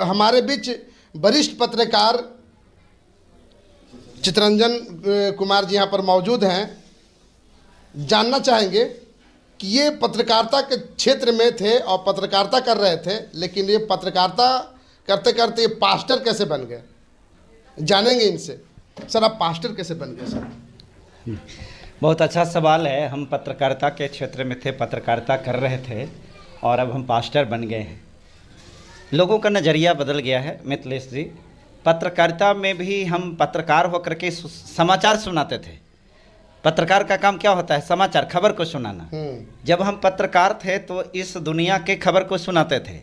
हमारे बीच वरिष्ठ पत्रकार चितरंजन कुमार जी यहाँ पर मौजूद हैं। जानना चाहेंगे कि ये पत्रकारिता के क्षेत्र में थे और पत्रकारिता कर रहे थे, लेकिन ये पत्रकारिता करते करते ये पास्टर कैसे बन गए, जानेंगे इनसे। सर, आप पास्टर कैसे बन गए सर? बहुत अच्छा सवाल है। हम पत्रकारिता के क्षेत्र में थे, पत्रकारिता कर रहे थे और अब हम पास्टर बन गए हैं। लोगों का नज़रिया बदल गया है मिथिलेश जी। पत्रकारिता में भी हम पत्रकार होकर के समाचार सुनाते थे। पत्रकार का काम क्या होता है? समाचार, खबर को सुनाना। जब हम पत्रकार थे तो इस दुनिया के खबर को सुनाते थे,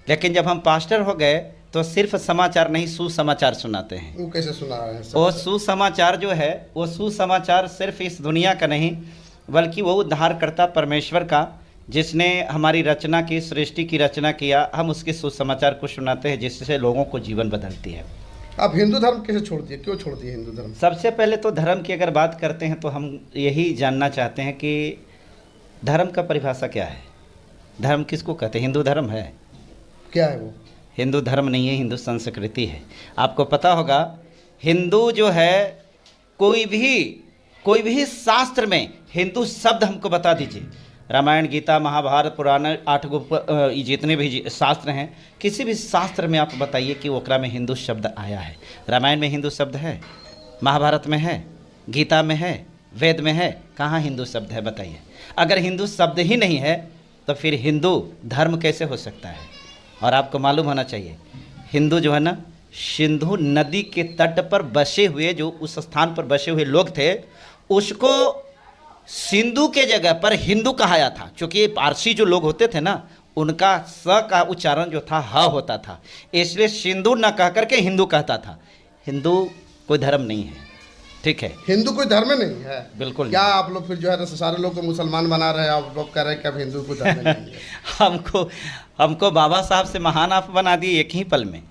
लेकिन जब हम पास्टर हो गए तो सिर्फ समाचार नहीं, सुसमाचार सुनाते हैं। वो कैसे सुना रहे हैं? वो सुसमाचार जो है, वो सुसमाचार सिर्फ इस दुनिया का नहीं, बल्कि वो उद्धारकर्ता परमेश्वर का, जिसने हमारी रचना की, सृष्टि की रचना किया, हम उसके सुसमाचार को सुनाते हैं, जिससे लोगों को जीवन बदलती है। आप हिंदू धर्म कैसे छोड़ दिए, क्यों छोड़ दिए हिंदू धर्म? सबसे पहले तो धर्म की अगर बात करते हैं तो हम यही जानना चाहते हैं कि धर्म का परिभाषा क्या है? धर्म किसको कहते हैं? हिंदू धर्म है क्या है वो? हिंदू धर्म नहीं है, हिंदू संस्कृति है। आपको पता होगा, हिंदू जो है, कोई भी शास्त्र में हिंदू शब्द हमको बता दीजिए। रामायण, गीता, महाभारत, पुराण, 8 जितने भी शास्त्र हैं, किसी भी शास्त्र में आप बताइए कि ओकरा में हिंदू शब्द आया है। रामायण में हिंदू शब्द है, महाभारत में है, गीता में है, वेद में है, कहाँ हिंदू शब्द है बताइए? अगर हिंदू शब्द ही नहीं है तो फिर हिंदू धर्म कैसे हो सकता है? और आपको मालूम होना चाहिए, हिंदू जो है ना, सिंधु नदी के तट पर बसे हुए, जो उस स्थान पर बसे हुए लोग थे, उसको सिंधु के जगह पर हिंदू कहाया था। क्योंकि पारसी जो लोग होते थे ना, उनका स का उच्चारण जो था ह होता था, इसलिए सिंधु न कह करके हिंदू कहता था। हिंदू कोई धर्म नहीं है, ठीक है? हिंदू कोई धर्म नहीं है, बिल्कुल। क्या आप लोग फिर जो है सारे लोग को मुसलमान बना रहे हैं? आप लोग कह रहे हैं कि अब हिंदू कोई धर्म नहीं है। हमको बाबा साहब से महान आप बना दिए एक ही पल में।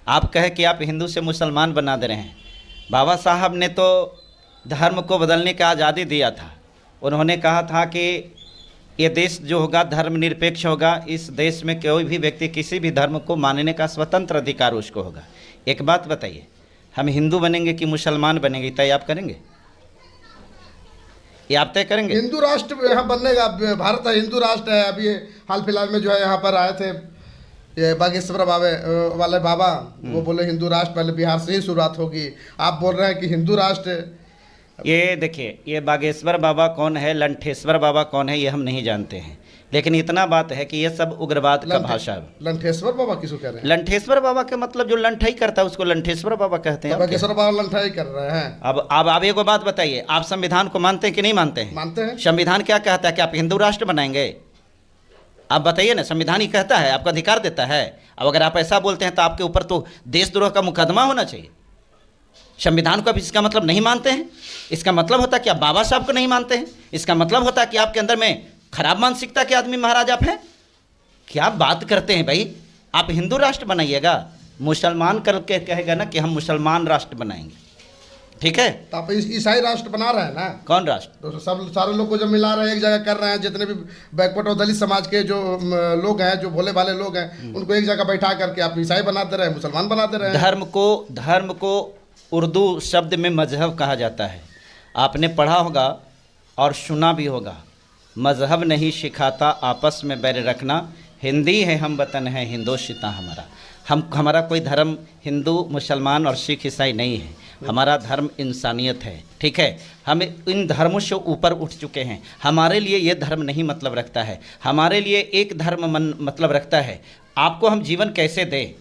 आप कहे कि आप हिंदू से मुसलमान बना दे रहे हैं। बाबा साहब ने तो धर्म को बदलने का आज़ादी दिया था। उन्होंने कहा था कि ये देश जो होगा धर्मनिरपेक्ष होगा। इस देश में कोई भी व्यक्ति किसी भी धर्म को मानने का स्वतंत्र अधिकार उसको होगा। एक बात बताइए, हम हिंदू बनेंगे कि मुसलमान बनेंगे, तय आप करेंगे? ये आप तय करेंगे? हिंदू राष्ट्र यहाँ बनने का, भारत हिंदू राष्ट्र है। अभी हाल फिलहाल में जो है यहाँ पर आए थे ये बागेश्वर वाले बाबा, वो बोले हिंदू राष्ट्र पहले बिहार से ही शुरुआत होगी। आप बोल रहे हैं कि हिंदू राष्ट्र। ये देखिए, ये बागेश्वर बाबा कौन है, लंठेश्वर बाबा कौन है, ये हम नहीं जानते हैं, लेकिन इतना बात है कि ये सब उग्रवाद का भाषा है। लंठेश्वर बाबा किसको कह रहे हैं? लंठेश्वर बाबा के मतलब जो लंठाई करता है उसको लंठेश्वर बाबा कहते हैं। बागेश्वर बाबा लंठाई कर रहे हैं। अब आप एक बात बताइए, आप संविधान को मानते हैं कि नहीं मानते हैं? मानते हैं। संविधान क्या कहता है कि आप हिंदू राष्ट्र बनाएंगे? आप बताइए ना, संविधान ही कहता है, आपको अधिकार देता है। अब अगर आप ऐसा बोलते हैं तो आपके ऊपर तो देशद्रोह का मुकदमा होना चाहिए। संविधान को आप इसका मतलब नहीं मानते हैं, इसका मतलब होता है कि आप बाबा साहब को नहीं मानते हैं, इसका मतलब होता है कि आपके अंदर में खराब मानसिकता के आदमी महाराज आप हैं। क्या बात करते हैं भाई? आप हिंदू राष्ट्र बनाइएगा, मुसलमान करके कहेगा ना कि हम मुसलमान राष्ट्र बनाएंगे, ठीक है? तो आप ईसाई राष्ट्र बना रहे हैं ना? कौन राष्ट्र? तो सब सारे लोग को जब मिला रहे हैं, एक जगह कर रहे हैं। जितने भी बैकवर्ड और दलित समाज के जो लोग हैं, जो भोले भाले लोग हैं, उनको एक जगह बैठा करके आप ईसाई बना दे रहे हैं, मुसलमान बना दे रहे हैं। धर्म को उर्दू शब्द में मजहब कहा जाता है। आपने पढ़ा होगा और सुना भी होगा, मजहब नहीं सिखाता आपस में बैर रखना, हिंदी है हम वतन है हिंदोशिता हमारा। हमारा कोई धर्म हिंदू, मुसलमान और सिख ईसाई नहीं है। हमारा धर्म इंसानियत है, ठीक है? हम इन धर्मों से ऊपर उठ चुके हैं। हमारे लिए ये धर्म नहीं मतलब रखता है। हमारे लिए एक धर्म मतलब रखता है, आपको हम जीवन कैसे दें,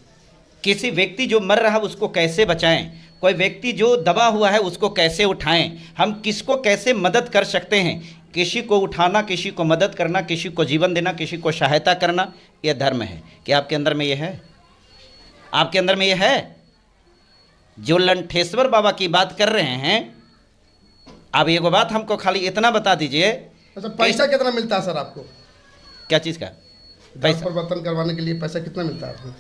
किसी व्यक्ति जो मर रहा है उसको कैसे बचाएं, कोई व्यक्ति जो दबा हुआ है उसको कैसे उठाएं, हम किसको कैसे मदद कर सकते हैं। किसी को उठाना, किसी को मदद करना, किसी को जीवन देना, किसी को सहायता करना, यह धर्म है। क्या आपके अंदर में यह है? आपके अंदर में यह है? जो लंठेश्वर बाबा की बात कर रहे हैं, आप एक बात हमको खाली इतना बता दीजिए। अच्छा, पैसा कितना मिलता है सर आपको? क्या चीज़ का पैसा? परिवर्तन करवाने के लिए पैसा कितना मिलता है आपको?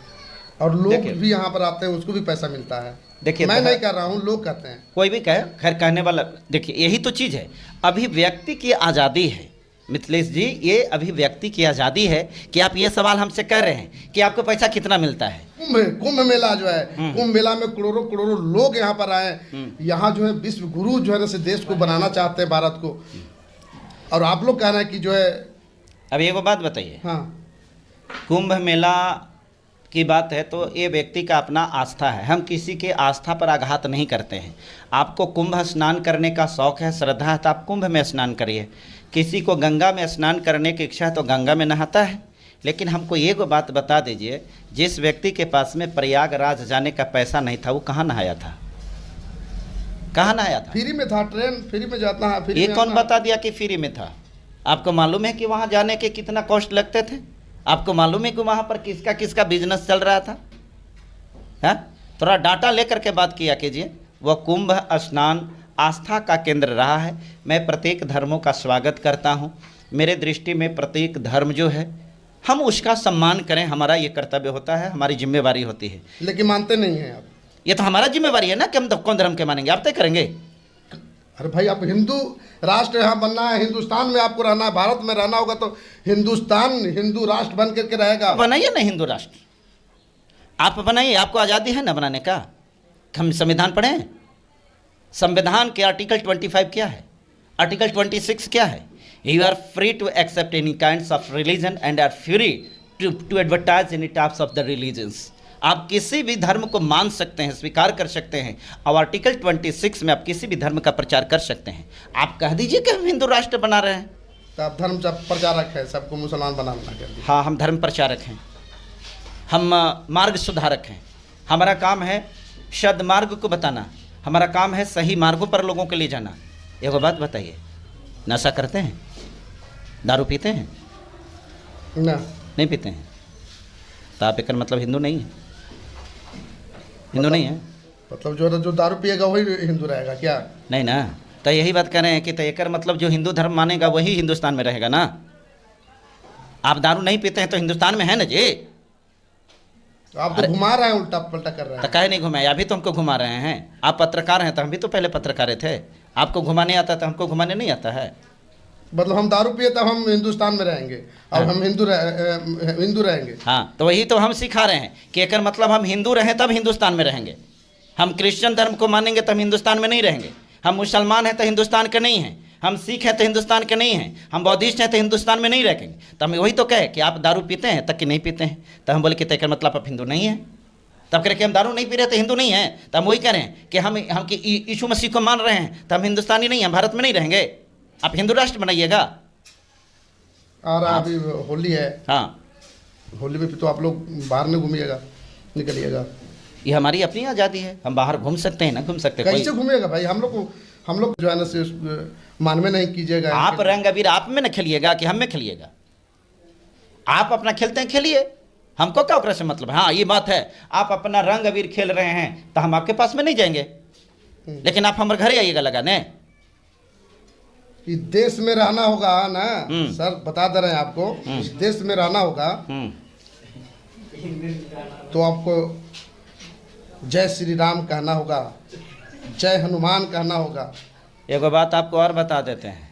और लोग भी यहाँ पर आते हैं, उसको भी पैसा मिलता है। देखिए, मैं नहीं कह रहा हूँ, लोग कहते हैं। कोई भी कहे, खैर कहने वाला। देखिए, यही तो चीज़ है। अभी व्यक्ति की आज़ादी है, मिथिलेश जी, ये अभिव्यक्ति की आज़ादी है कि आप ये सवाल हमसे कर रहे हैं कि आपको पैसा कितना मिलता है। कुंभ मेला जो है, कुंभ मेला में करोड़ों करोड़ों लोग यहाँ पर आए, यहाँ जो है विश्व गुरु जो है से देश को बनाना चाहते हैं, भारत को, और आप लोग कह रहे हैं कि जो है। अब एक बात बताइए, हाँ, कुंभ मेला की बात है तो ये व्यक्ति का अपना आस्था है, हम किसी के आस्था पर आघात नहीं करते हैं। आपको कुंभ स्नान करने का शौक़ है, श्रद्धा है, तो आप कुंभ में स्नान करिए। किसी को गंगा में स्नान करने की इच्छा है तो गंगा में नहाता है। लेकिन हमको ये को बात बता दीजिए, जिस व्यक्ति के पास में प्रयागराज जाने का पैसा नहीं था वो कहाँ नहाया था? कहाँ नहाया था? फ्री में था, ट्रेन फ्री में जाता है। ये कौन बता दिया कि फ्री में था? आपको मालूम है कि वहाँ जाने के कितना कॉस्ट लगते थे? आपको मालूम है कि वहाँ पर किसका किसका बिजनेस चल रहा था? हाँ, थोड़ा डाटा लेकर के बात किया कीजिए। वह कुंभ स्नान आस्था का केंद्र रहा है। मैं प्रत्येक धर्मों का स्वागत करता हूँ। मेरे दृष्टि में प्रत्येक धर्म जो है हम उसका सम्मान करें, हमारा ये कर्तव्य होता है, हमारी जिम्मेवारी होती है। लेकिन मानते नहीं हैं आप। ये तो हमारा जिम्मेवारी है ना कि हम तो कौन धर्म के मानेंगे, आप तय करेंगे। अरे भाई, आप हिंदू राष्ट्र यहाँ बनना है, हिंदुस्तान में आपको रहना है, भारत में रहना होगा तो हिंदुस्तान हिंदू राष्ट्र बन करके रहेगा। बनाइए ना हिंदू राष्ट्र, आप बनाइए, आपको आज़ादी है ना बनाने का। हम संविधान पढ़ें, संविधान के आर्टिकल 25 क्या है, आर्टिकल 26 क्या है? You are free to accept any kind of religion and are free to advertise any types of the religions. आप किसी भी धर्म को मान सकते हैं, स्वीकार कर सकते हैं, और आर्टिकल 26 में आप किसी भी धर्म का प्रचार कर सकते हैं। आप कह दीजिए कि हम हिंदू राष्ट्र बना रहे हैं, तो आप धर्म प्रचारक है, सबको मुसलमान बनाना कर दिया। हाँ, हम धर्म प्रचारक हैं, हम मार्ग सुधारक हैं। हमारा काम है सद्मार्ग को बताना, हमारा काम है सही मार्गों पर लोगों को ले जाना। एक बात बताइए, नशा करते हैं, दारू पीते हैं? ना, नहीं पीते हैं, तो आप एक मतलब हिंदू नहीं है, हिंदू नहीं है। मतलब जो दारू पिएगा वही हिंदू रहेगा क्या? नहीं ना, तो यही बात कर रहे हैं कि तो एक मतलब जो हिंदू धर्म मानेगा वही हिंदुस्तान में रहेगा ना। आप दारू नहीं पीते हैं तो हिंदुस्तान में है ना जी। तो आप तो घुमा रहे हैं, उल्टा पलटा कर रहे हैं। तो काहे नहीं घुमाए? अभी तो हमको घुमा रहे हैं। आप पत्रकार हैं तो हम भी तो पहले पत्रकार थे। आपको घुमाने आता तो हमको घुमाने नहीं आता है। मतलब हम दारू पिए तब हम हिंदुस्तान में रहेंगे और हाँ। हम हिंदू रहेंगे। हाँ, तो वही तो हम सिखा रहे हैं कि एक मतलब हम हिंदू रहें तब हिंदुस्तान में रहेंगे। हम क्रिश्चियन धर्म को मानेंगे तो हम हिंदुस्तान में नहीं रहेंगे। हम मुसलमान हैं तो हिंदुस्तान के नहीं हैं। हम सिख हैं तो हिंदुस्तान के नहीं हैं। हम बौद्धिस्ट हैं तो हिंदुस्तान में नहीं रहेंगे। तो हम वही तो कहे कि आप दारू पीते हैं तक कि नहीं पीते हैं, तो हम बोले कि तय मतलब आप हिंदू नहीं हैं। तब कह रहे कि हम दारू नहीं पी रहे तो हिंदू नहीं हैं। तो हम वही कह रहे हैं कि हम कि यीशु मसीह को मान रहे हैं तो हम हिंदुस्तानी नहीं हैं, भारत में नहीं रहेंगे। आप हिंदू राष्ट्र बनाइएगा। और अभी होली है। हाँ, होली में तो आप लोग बाहर नहीं घूमिएगा, निकलिएगा। ये हमारी अपनी आज़ादी है, हम बाहर घूम सकते हैं ना घूम सकते। कैसे घूमिएगा भाई? हम लोग जो है ना से मानवे नहीं कीजिएगा। आप रंग अबीर आप में न खेलिएगा कि हम में खेलिएगा? आप अपना खेलते हैं, खेलिए, हमको क्या ओकरा से मतलब है। हाँ, ये बात है, आप अपना रंग अबीर खेल रहे हैं तो हम आपके पास में नहीं जाएंगे, लेकिन आप हमारे घर आइएगा लगाने। इस देश में रहना होगा ना सर, बता दे रहे हैं आपको, इस देश में रहना होगा तो आपको जय श्री राम कहना होगा, जय हनुमान कहना होगा। एगो बात आपको और बता देते हैं,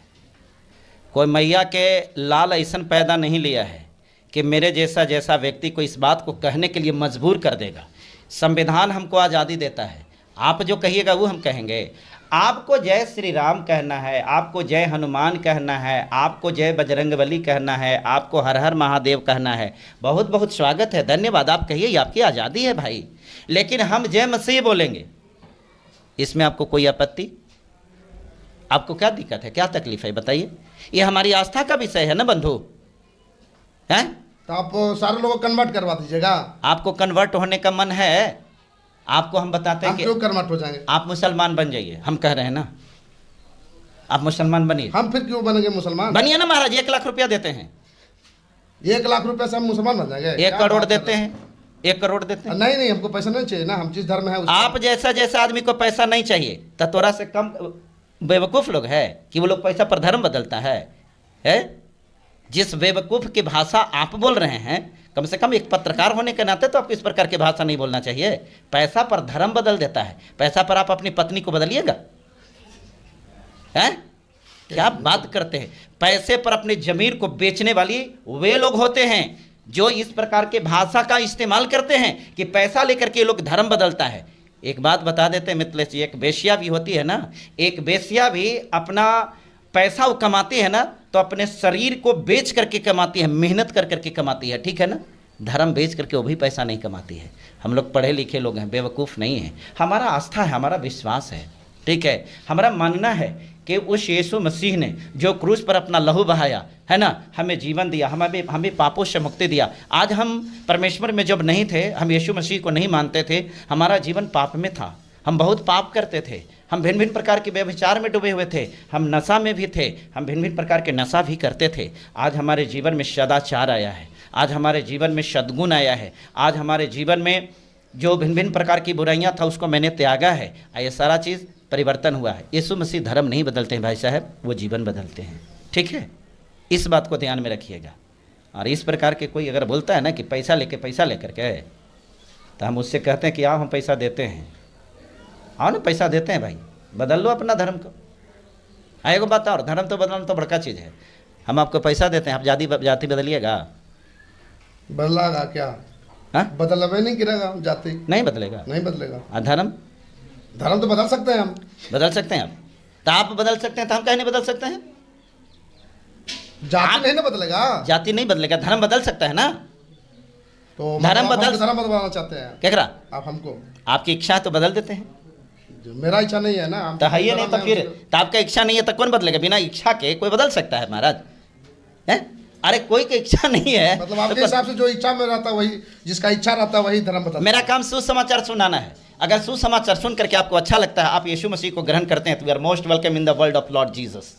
कोई मैया के लाल ऐसन पैदा नहीं लिया है कि मेरे जैसा व्यक्ति को इस बात को कहने के लिए मजबूर कर देगा। संविधान हमको आज़ादी देता है, आप जो कहिएगा वो हम कहेंगे। आपको जय श्री राम कहना है, आपको जय हनुमान कहना है, आपको जय बजरंगबली कहना है, आपको हर हर महादेव कहना है, बहुत बहुत स्वागत है, धन्यवाद, आप कहिए, ये आपकी आज़ादी है भाई। लेकिन हम जय मसीह बोलेंगे, इसमें आपको कोई आपत्ति? आपको क्या दिक्कत है, क्या तकलीफ है बताइए? ये हमारी आस्था का विषय है ना बंधु, हैं? तो आप सारे लोगों को कन्वर्ट करवा दीजिएगा। आपको कन्वर्ट होने का मन है? आपको हम बताते हैं कि क्यों कन्वर्ट हो जाएंगे? आप मुसलमान बन जाइए, हम कह रहे हैं ना, आप मुसलमान बनिए। हम फिर क्यों बनेंगे मुसलमान? बनिए ना महाराज, 1 लाख रुपया देते हैं। 1 लाख रुपए से हम मुसलमान बन जाएंगे? 1 करोड़ देते हैं, 1 करोड़ देते हैं। नहीं, हमको पैसा नहीं चाहिए ना, हम जिस धर्म है आप जैसा आदमी को पैसा नहीं चाहिए तो तोरा से कम बेवकूफ़ लोग है कि वो लोग पैसा पर धर्म बदलता है? जिस बेवकूफ़ की भाषा आप बोल रहे हैं, कम से कम एक पत्रकार होने के नाते तो आपको इस प्रकार की भाषा नहीं बोलना चाहिए। पैसा पर धर्म बदल देता है, पैसा पर आप अपनी पत्नी को बदलिएगा, हैं? क्या बात करते हैं। पैसे पर अपनी जमीर को बेचने वाली वे लोग होते हैं जो इस प्रकार के भाषा का इस्तेमाल करते हैं कि पैसा लेकर के ये लोग धर्म बदलता है। एक बात बता देते हैं मित्लेश जी, एक बेश्या भी होती है ना, एक बेश्या भी अपना पैसा वो कमाती है ना तो अपने शरीर को बेच करके कमाती है, मेहनत कर करके कमाती है, ठीक है ना। धर्म बेच करके वो भी पैसा नहीं कमाती है। हम लोग पढ़े लिखे लोग हैं, बेवकूफ़ नहीं हैं। हमारा आस्था है, हमारा विश्वास है, ठीक है। हमारा मानना है कि उस यीशु मसीह ने जो क्रूस पर अपना लहू बहाया है ना, हमें जीवन दिया, हमें पापों से मुक्ति दिया। आज हम परमेश्वर में जब नहीं थे, हम यीशु मसीह को नहीं मानते थे, हमारा जीवन पाप में था, हम बहुत पाप करते थे, हम भिन्न भिन्न प्रकार के व्यभिचार में डूबे हुए थे, हम नशा में भी थे, हम भिन्न भिन्न प्रकार के नशा भी करते थे। आज हमारे जीवन में सदाचार आया है, आज हमारे जीवन में सद्गुण आया है, आज हमारे जीवन में जो भिन्न भिन्न प्रकार की बुराइयां था उसको मैंने त्यागा है, ये सारा चीज़ परिवर्तन हुआ है। यीशु मसीह धर्म नहीं बदलते हैं भाई साहब, वो जीवन बदलते हैं, ठीक है। इस बात को ध्यान में रखिएगा। और इस प्रकार के कोई अगर बोलता है ना कि पैसा लेकर के, तो हम उससे कहते हैं कि आओ हम पैसा देते हैं, आओ ना पैसा देते हैं भाई, बदल लो अपना धर्म को। आएगा बात, और धर्म तो बदलना तो बड़का चीज़ है। हम आपको पैसा देते हैं, आप जाति बदलिएगा? बदलागा क्या? हाँ, बदलवे नहीं गिरेगा, जाति नहीं बदलेगा, नहीं बदलेगा। धर्म तो बदल सकते हैं, हम बदल सकते हैं। आप तो आप बदल सकते हैं, तो हम कहीं नहीं बदल सकते हैं? जाति नहीं ना बदलेगा, जाति नहीं बदलेगा, धर्म बदल सकता है ना। तो धर्म बदलना चाहते हैं क्या करा आप हमको? आपकी इच्छा तो बदल देते हैं, मेरा इच्छा नहीं है ना, तो है ये नहीं, तो फिर तो आपका इच्छा नहीं है तो कौन बदलेगा? बिना इच्छा के कोई बदल सकता है महाराज? है, अरे कोई की इच्छा नहीं है, मतलब आपके हिसाब से जो इच्छा में रहता है वही, जिसका इच्छा रहता है वही धर्म बदलता है। मेरा काम सुसमाचार सुनाना है। अगर सुसमाचार सुन करके आपको अच्छा लगता है, आप यीशु मसीह को ग्रहण करते हैं, तो we are most welcome in the world of Lord Jesus.